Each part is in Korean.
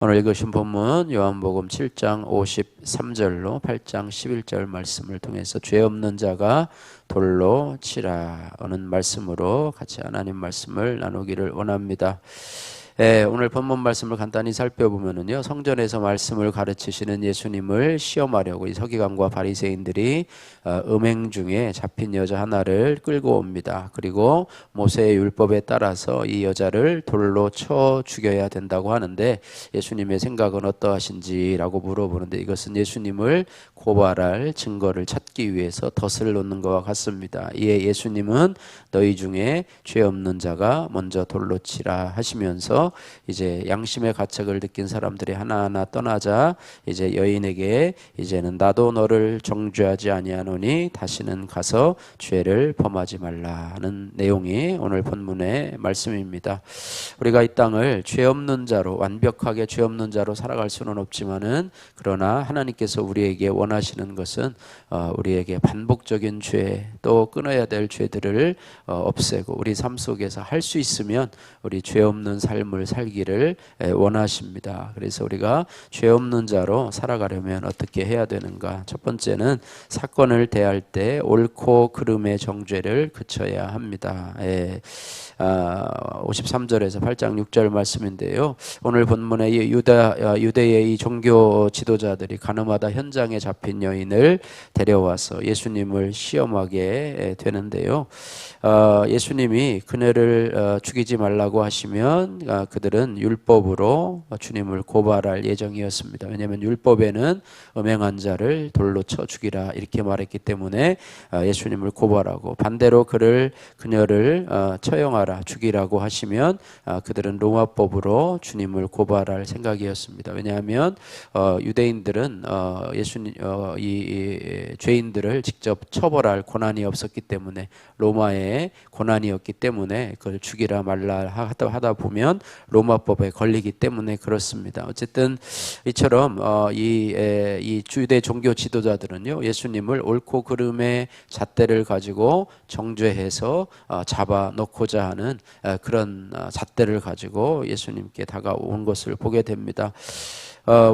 오늘 읽으신 본문 요한복음 7장 53절로 8장 11절 말씀을 통해서 죄 없는 자가 돌로 치라는 말씀으로 같이 하나님 말씀을 나누기를 원합니다. 오늘 본문 말씀을 간단히 살펴보면요, 성전에서 말씀을 가르치시는 예수님을 시험하려고 이 서기관과 바리새인들이 음행 중에 잡힌 여자 하나를 끌고 옵니다. 그리고 모세의 율법에 따라서 이 여자를 돌로 쳐 죽여야 된다고 하는데 예수님의 생각은 어떠하신지라고 물어보는데, 이것은 예수님을 고발할 증거를 찾기 위해서 덫을 놓는 것과 같습니다. 이에 예수님은 너희 중에 죄 없는 자가 먼저 돌로 치라 하시면서 이제 양심의 가책을 느낀 사람들이 하나하나 떠나자 이제 여인에게 이제는 나도 너를 정죄하지 아니하노니 다시는 가서 죄를 범하지 말라는 내용이 오늘 본문의 말씀입니다. 우리가 이 땅을 죄 없는 자로, 완벽하게 죄 없는 자로 살아갈 수는 없지만은, 그러나 하나님께서 우리에게 원하시는 것은 우리에게 반복적인 죄, 또 끊어야 될 죄들을 없애고 우리 삶 속에서 할 수 있으면 우리 죄 없는 삶을 살기를 원하십니다. 그래서 우리가 죄 없는 자로 살아가려면 어떻게 해야 되는가? 첫 번째는 사건을 대할 때 옳고 그름의 정죄를 그쳐야 합니다. 53절에서 8장 6절 말씀인데요, 오늘 본문의 유대의 이 종교 지도자들이 가늠하다 현장에 잡힌 여인을 데려와서 예수님을 시험하게 되는데요, 예수님이 그녀를 죽이지 말라고 하시면 그들은 율법으로 주님을 고발할 예정이었습니다. 왜냐하면 율법에는 음행한 자를 돌로 쳐 죽이라 이렇게 말했기 때문에 예수님을 고발하고, 반대로 그녀를 처형하라, 죽이라고 하시면 그들은 로마법으로 주님을 고발할 생각이었습니다. 왜냐하면 유대인들은 이 죄인들을 직접 처벌할 권한이 없었기 때문에, 로마의 권한이었기 때문에 그걸 죽이라 말라 하다 보면 로마법에 걸리기 때문에 그렇습니다. 어쨌든 이처럼 이 유대 종교 지도자들은요, 예수님을 옳고 그름의 잣대를 가지고 정죄해서 잡아놓고자 하는 그런 잣대를 가지고 예수님께 다가온 것을 보게 됩니다.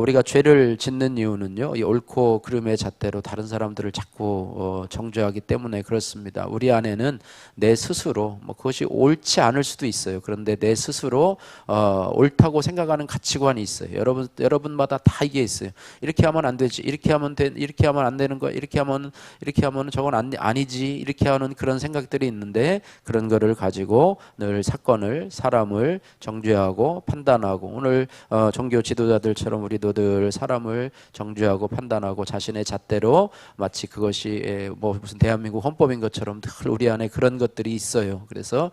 우리가 죄를 짓는 이유는요, 이 옳고 그름의 잣대로 다른 사람들을 자꾸 정죄하기 때문에 그렇습니다. 우리 안에는 내 스스로, 그것이 옳지 않을 수도 있어요. 그런데 내 스스로 옳다고 생각하는 가치관이 있어요. 여러분마다 다 이게 있어요. 이렇게 하면 안 되지, 이렇게 하면 안 되는 거야, 이렇게 하면 저건 아니지, 이렇게 하는 그런 생각들이 있는데, 그런 거를 가지고 늘 사람을 정죄하고 판단하고, 오늘 종교 지도자들처럼 우리도 늘 사람을 정죄하고 판단하고 자신의 잣대로, 마치 그것이 무슨 대한민국 헌법인 것처럼 늘 우리 안에 그런 것들이 있어요. 그래서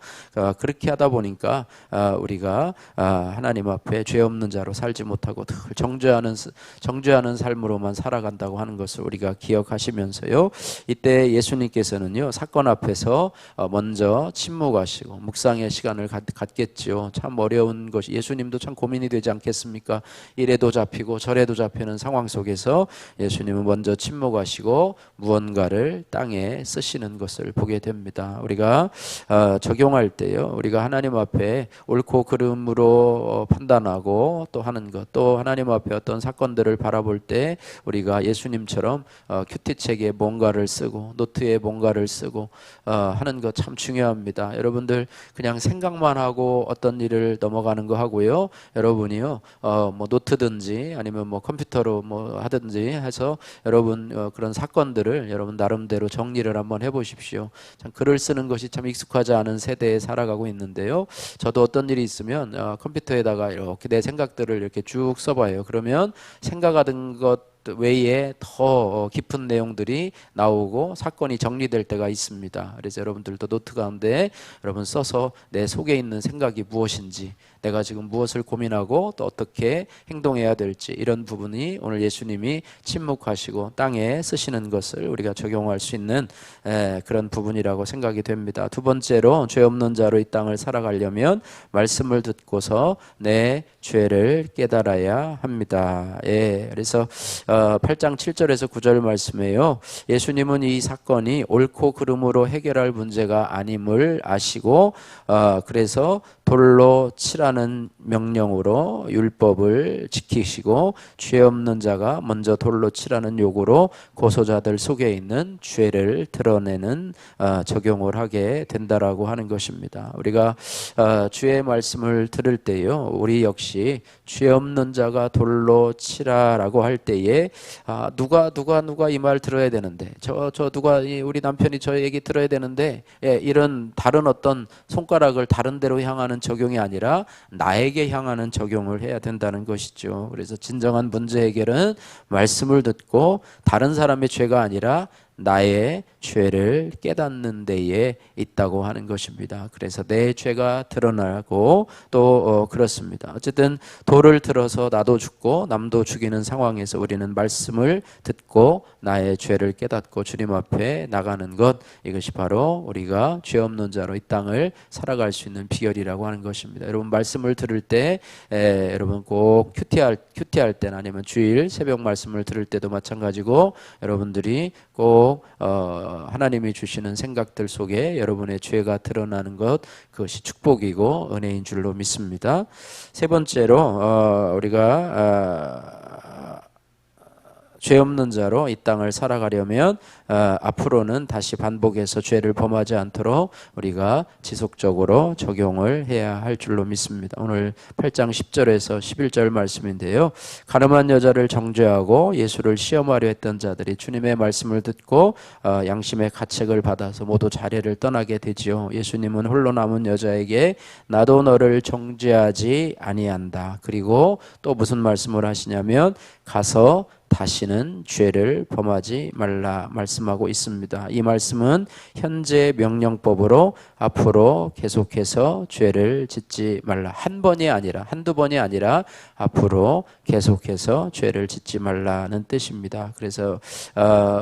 그렇게 하다 보니까 우리가 하나님 앞에 죄 없는 자로 살지 못하고 늘 정죄하는 삶으로만 살아간다고 하는 것을 우리가 기억하시면서요, 이때 예수님께서는요, 사건 앞에서 먼저 침묵하시고 묵상의 시간을 갖겠지요. 참 어려운 것이, 예수님도 참 고민이 되지 않겠습니까? 이래도 잡히고 저래도 잡히는 상황 속에서 예수님은 먼저 침묵하시고 무언가를 땅에 쓰시는 것을 보게 됩니다. 우리가 적용할 때요, 우리가 하나님 앞에 옳고 그름으로 판단하고 또 하는 것, 또 하나님 앞에 어떤 사건들을 바라볼 때 우리가 예수님처럼 큐티책에 뭔가를 쓰고 노트에 뭔가를 쓰고 하는 것 참 중요합니다. 여러분들 그냥 생각만 하고 어떤 일을 넘어가는 거 하고요, 여러분이요 노트든지 아니면 컴퓨터로 하든지 해서 여러분 그런 사건들을 여러분 나름대로 정리를 한번 해보십시오. 참 글을 쓰는 것이 참 익숙하지 않은 세대에 살아가고 있는데요, 저도 어떤 일이 있으면 컴퓨터에다가 이렇게 내 생각들을 이렇게 쭉 써봐요. 그러면 생각하던 것 외에 더 깊은 내용들이 나오고 사건이 정리될 때가 있습니다. 그래서 여러분들도 노트 가운데 여러분 써서 내 속에 있는 생각이 무엇인지, 내가 지금 무엇을 고민하고 또 어떻게 행동해야 될지, 이런 부분이 오늘 예수님이 침묵하시고 땅에 쓰시는 것을 우리가 적용할 수 있는 그런 부분이라고 생각이 됩니다. 두 번째로, 죄 없는 자로 이 땅을 살아가려면 말씀을 듣고서 내 죄를 깨달아야 합니다. 그래서 8장 7절에서 9절 말씀에요, 예수님은 이 사건이 옳고 그름으로 해결할 문제가 아님을 아시고 그래서 돌로 치라는 명령으로 율법을 지키시고 죄 없는 자가 먼저 돌로 치라는 요구로 고소자들 속에 있는 죄를 드러내는 적용을 하게 된다라고 하는 것입니다. 우리가 주의 말씀을 들을 때요, 우리 역시 죄 없는 자가 돌로 치라라고 할 때에 누가 이 말 들어야 되는데, 저 누가 우리 남편이 저 얘기 들어야 되는데, 이런 다른 어떤 손가락을 다른 데로 향하는 적용이 아니라 나에게 향하는 적용을 해야 된다는 것이죠. 그래서 진정한 문제 해결은 말씀을 듣고 다른 사람의 죄가 아니라 나의 죄를 깨닫는 데에 있다고 하는 것입니다. 그래서 내 죄가 드러나고 또 그렇습니다. 어쨌든 돌을 들어서 나도 죽고 남도 죽이는 상황에서 우리는 말씀을 듣고 나의 죄를 깨닫고 주님 앞에 나가는 것, 이것이 바로 우리가 죄 없는 자로 이 땅을 살아갈 수 있는 비결이라고 하는 것입니다. 여러분 말씀을 들을 때 여러분 꼭 큐티할 때나 아니면 주일 새벽 말씀을 들을 때도 마찬가지고 여러분들이 꼭 하나님이 주시는 생각들 속에 여러분의 죄가 드러나는 것, 그것이 축복이고 은혜인 줄로 믿습니다. 세 번째로 우리가 죄 없는 자로 이 땅을 살아가려면 앞으로는 다시 반복해서 죄를 범하지 않도록 우리가 지속적으로 적용을 해야 할 줄로 믿습니다. 오늘 8장 10절에서 11절 말씀인데요, 가늠한 여자를 정죄하고 예수를 시험하려 했던 자들이 주님의 말씀을 듣고 양심의 가책을 받아서 모두 자리를 떠나게 되지요. 예수님은 홀로 남은 여자에게 나도 너를 정죄하지 아니한다. 그리고 또 무슨 말씀을 하시냐면 가서 다시는 죄를 범하지 말라 말씀하고 있습니다. 이 말씀은 현재 명령법으로 앞으로 계속해서 죄를 짓지 말라, 한 번이 아니라 한두 번이 아니라 앞으로 계속해서 죄를 짓지 말라는 뜻입니다. 그래서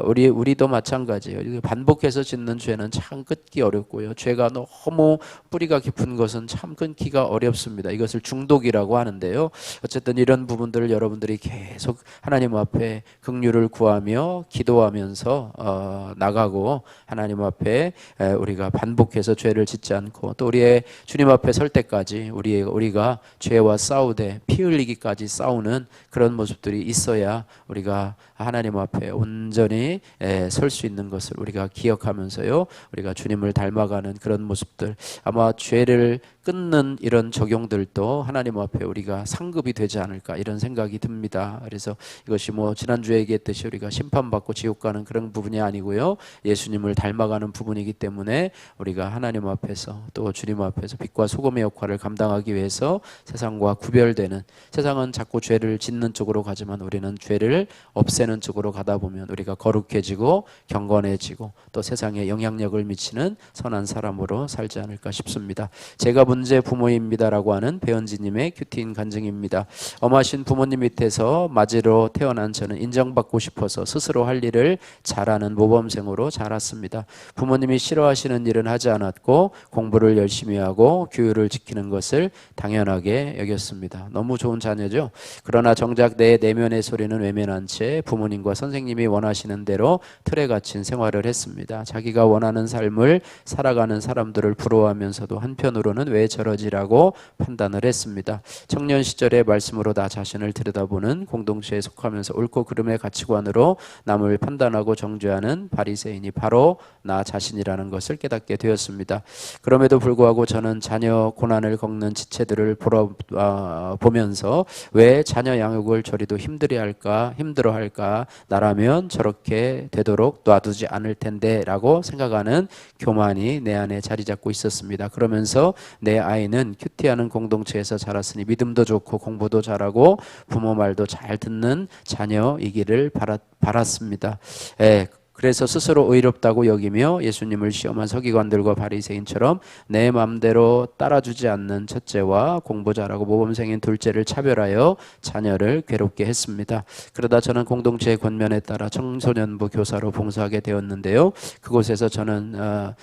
우리도 마찬가지예요. 반복해서 짓는 죄는 참 끊기 어렵고요, 죄가 너무 뿌리가 깊은 것은 참 끊기가 어렵습니다. 이것을 중독이라고 하는데요, 어쨌든 이런 부분들을 여러분들이 계속 하나님 앞에 긍휼을 구하며 기도하면서 나가고 하나님 앞에 우리가 반복해서 죄를 짓지 않고 또 우리의 주님 앞에 설 때까지 우리가 죄와 싸우되 피 흘리기까지 싸우는 그런 모습들이 있어야 우리가 하나님 앞에 온전히 설 수 있는 것을 우리가 기억하면서요, 우리가 주님을 닮아가는 그런 모습들, 아마 죄를 끊는 이런 적용들도 하나님 앞에 우리가 상급이 되지 않을까 이런 생각이 듭니다. 그래서 이것이 지난주에 얘기했듯이 우리가 심판받고 지옥 가는 그런 부분이 아니고요, 예수님을 닮아가는 부분이기 때문에 우리가 하나님 앞에서 또 주님 앞에서 빛과 소금의 역할을 감당하기 위해서 세상과 구별되는, 세상은 자꾸 죄를 짓는 쪽으로 가지만 우리는 죄를 없애는 쪽으로 가다 보면 우리가 거룩해지고 경건해지고 또 세상에 영향력을 미치는 선한 사람으로 살지 않을까 싶습니다. 제가 문제 부모입니다라고 하는 배현지님의 큐티인 간증입니다. 엄하신 부모님 밑에서 맞이로 태어난 저는 인정받고 싶어서 스스로 할 일을 잘하는 모범생으로 자랐습니다. 부모님이 싫어하시는 일은 하지 않았고 공부를 열심히 하고 규율을 지키는 것을 당연하게 여겼습니다. 너무 좋은 자녀죠. 그러나 정작 내 내면의 소리는 외면한 채 부모님과 선생님이 원하시는 대로 틀에 갇힌 생활을 했습니다. 자기가 원하는 삶을 살아가는 사람들을 부러워하면서도 한편으로는 왜 저러지라고 판단을 했습니다. 청년 시절의 말씀으로 나 자신을 들여다보는 공동체에 속하면서 옳고 그름의 가치관으로 남을 판단하고 정죄하는 바리새인이 바로 나 자신이라는 것을 깨닫게 되었습니다. 그럼에도 불구하고 저는 자녀 고난을 겪는 지체들을 보면서 왜 자녀 양육을 저리도 힘들어할까, 나라면 저렇게 되도록 놔두지 않을 텐데 라고 생각하는 교만이 내 안에 자리 잡고 있었습니다. 그러면서 내 아이는 큐티하는 공동체에서 자랐으니 믿음도 좋고 공부도 잘하고 부모 말도 잘 듣는 자녀이기를 바랐습니다. 그래서 스스로 의롭다고 여기며 예수님을 시험한 서기관들과 바리새인처럼 내 맘대로 따라주지 않는 첫째와 공부 잘하고 모범생인 둘째를 차별하여 자녀를 괴롭게 했습니다. 그러다 저는 공동체의 권면에 따라 청소년부 교사로 봉사하게 되었는데요, 그곳에서 저는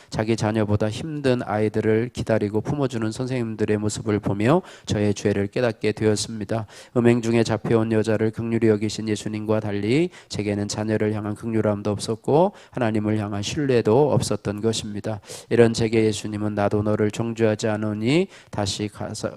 자기 자녀보다 힘든 아이들을 기다리고 품어주는 선생님들의 모습을 보며 저의 죄를 깨닫게 되었습니다. 음행 중에 잡혀온 여자를 긍휼히 여기신 예수님과 달리 제게는 자녀를 향한 긍휼함도 없었고 없었고 하나님을 향한 신뢰도 없었던 것입니다. 이런 제게 예수님은 나도 너를 정죄하지 않으니 다시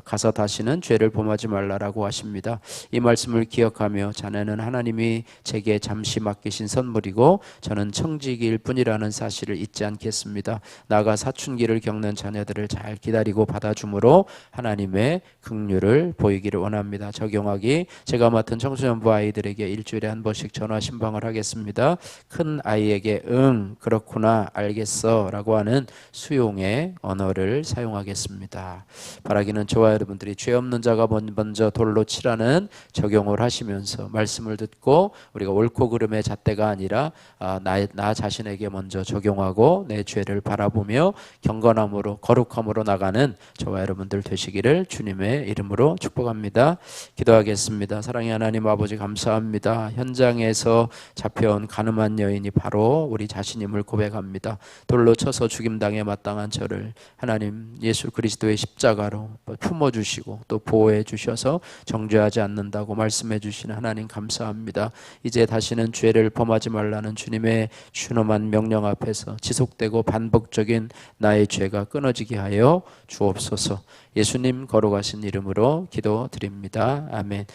가서 다시는 죄를 범하지 말라라고 하십니다. 이 말씀을 기억하며 자네는 하나님이 제게 잠시 맡기신 선물이고 저는 청지기일 뿐이라는 사실을 잊지 않겠습니다. 나가 사춘기를 겪는 자녀들을 잘 기다리고 받아줌으로 하나님의 긍휼을 보이기를 원합니다. 적용하기, 제가 맡은 청소년부 아이들에게 일주일에 한 번씩 전화 신방을 하겠습니다. 큰 아이에게 응 그렇구나 알겠어 라고 하는 수용의 언어를 사용하겠습니다. 바라기는 저와 여러분들이 죄 없는 자가 먼저 돌로 치라는 적용을 하시면서 말씀을 듣고 우리가 옳고 그름의 잣대가 아니라 나 자신에게 먼저 적용하고 내 죄를 바라보며 경건함으로 거룩함으로 나가는 저와 여러분들 되시기를 주님의 이름으로 축복합니다. 기도하겠습니다. 사랑의 하나님 아버지 감사합니다. 현장에서 잡혀온 가늠한 여인이 바로 우리 자신임을 고백합니다. 돌로 쳐서 죽임당해 마땅한 저를 하나님 예수 그리스도의 십자가로 품어주시고 또 보호해 주셔서 정죄하지 않는다고 말씀해 주시는 하나님 감사합니다. 이제 다시는 죄를 범하지 말라는 주님의 준엄한 명령 앞에서 지속되고 반복적인 나의 죄가 끊어지게 하여 주옵소서. 예수님 거룩하신 이름으로 기도드립니다. 아멘.